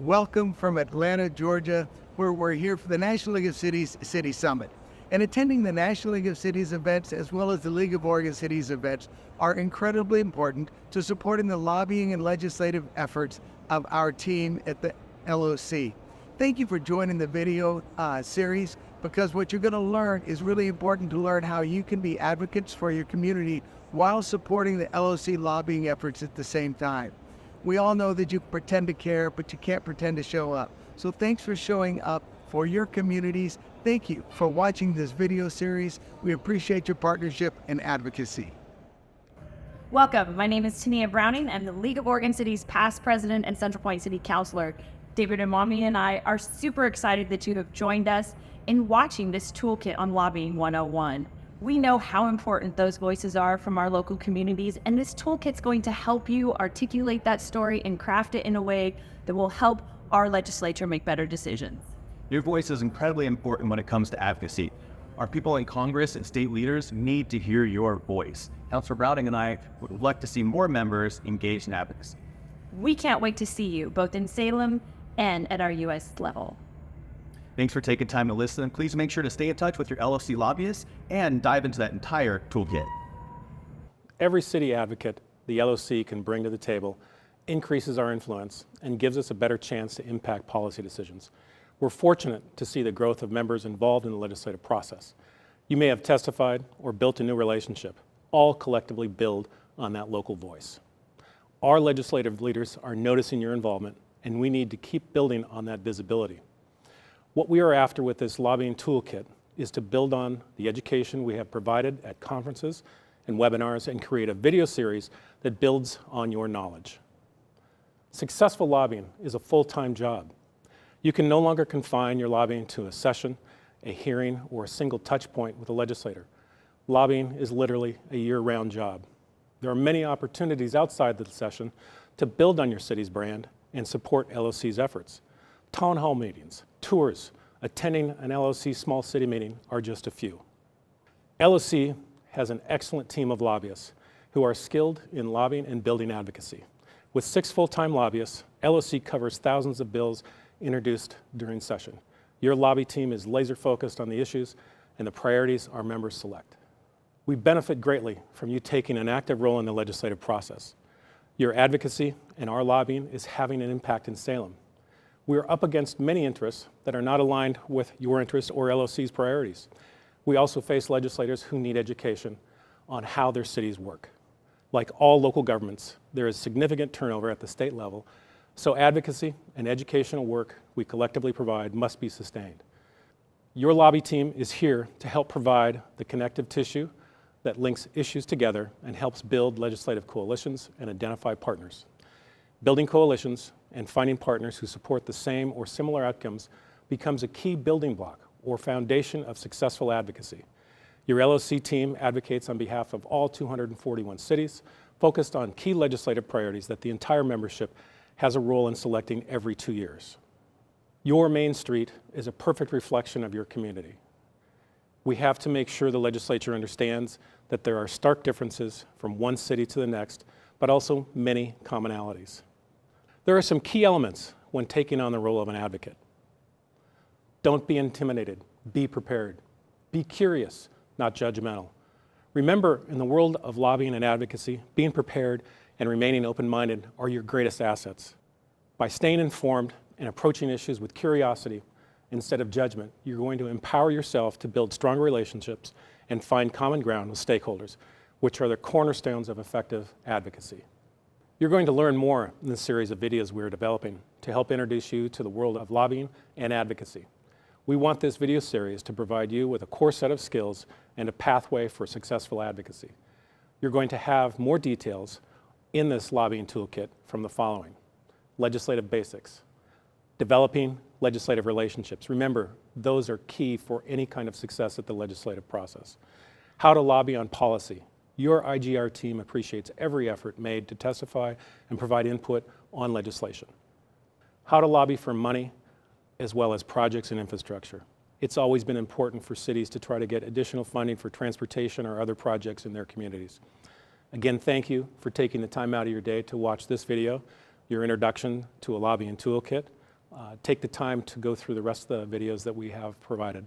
Welcome from Atlanta, Georgia, where we're here for the National League of Cities City Summit. And attending the National League of Cities events as well as the League of Oregon Cities events are incredibly important to supporting the lobbying and legislative efforts of our team at the LOC. Thank you for joining the video series, because what you're going to learn is really important to learn how you can be advocates for your community while supporting the LOC lobbying efforts at the same time. We all know that you pretend to care, but you can't pretend to show up. So thanks for showing up for your communities. Thank you for watching this video series. We appreciate your partnership and advocacy. Welcome. My name is Tania Browning. I'm the League of Oregon Cities past president and Central Point City Councilor. David Imami and I are super excited that you have joined us in watching this toolkit on Lobbying 101. We know how important those voices are from our local communities, and this toolkit's going to help you articulate that story and craft it in a way that will help our legislature make better decisions. Your voice is incredibly important when it comes to advocacy. Our people in Congress and state leaders need to hear your voice. Councilor Browning and I would like to see more members engaged in advocacy. We can't wait to see you, both in Salem and at our U.S. level. Thanks for taking time to listen. Please make sure to stay in touch with your LOC lobbyists and dive into that entire toolkit. Every city advocate the LOC can bring to the table increases our influence and gives us a better chance to impact policy decisions. We're fortunate to see the growth of members involved in the legislative process. You may have testified or built a new relationship. All collectively build on that local voice. Our legislative leaders are noticing your involvement, and we need to keep building on that visibility. What we are after with this lobbying toolkit is to build on the education we have provided at conferences and webinars and create a video series that builds on your knowledge. Successful lobbying is a full-time job. You can no longer confine your lobbying to a session, a hearing, or a single touch point with a legislator. Lobbying is literally a year-round job. There are many opportunities outside the session to build on your city's brand and support LOC's efforts. Town hall meetings, tours, attending an LOC small city meeting are just a few. LOC has an excellent team of lobbyists who are skilled in lobbying and building advocacy. With 6 full-time lobbyists, LOC covers thousands of bills introduced during session. Your lobby team is laser-focused on the issues and the priorities our members select. We benefit greatly from you taking an active role in the legislative process. Your advocacy and our lobbying is having an impact in Salem. We are up against many interests that are not aligned with your interests or LOC's priorities. We also face legislators who need education on how their cities work. Like all local governments, there is significant turnover at the state level, so advocacy and educational work we collectively provide must be sustained. Your lobby team is here to help provide the connective tissue that links issues together and helps build legislative coalitions and identify partners. Building coalitions and finding partners who support the same or similar outcomes becomes a key building block or foundation of successful advocacy. Your LOC team advocates on behalf of all 241 cities, focused on key legislative priorities that the entire membership has a role in selecting every 2 years. Your Main Street is a perfect reflection of your community. We have to make sure the legislature understands that there are stark differences from one city to the next, but also many commonalities. There are some key elements when taking on the role of an advocate. Don't be intimidated, be prepared. Be curious, not judgmental. Remember, in the world of lobbying and advocacy, being prepared and remaining open-minded are your greatest assets. By staying informed and approaching issues with curiosity instead of judgment, you're going to empower yourself to build stronger relationships and find common ground with stakeholders, which are the cornerstones of effective advocacy. You're going to learn more in this series of videos we're developing to help introduce you to the world of lobbying and advocacy. We want this video series to provide you with a core set of skills and a pathway for successful advocacy. You're going to have more details in this lobbying toolkit from the following: legislative basics, developing legislative relationships. Remember, those are key for any kind of success at the legislative process. How to lobby on policy. Your IGR team appreciates every effort made to testify and provide input on legislation. How to lobby for money as well as projects and infrastructure. It's always been important for cities to try to get additional funding for transportation or other projects in their communities. Again, thank you for taking the time out of your day to watch this video, your introduction to a lobbying toolkit. take the time to go through the rest of the videos that we have provided.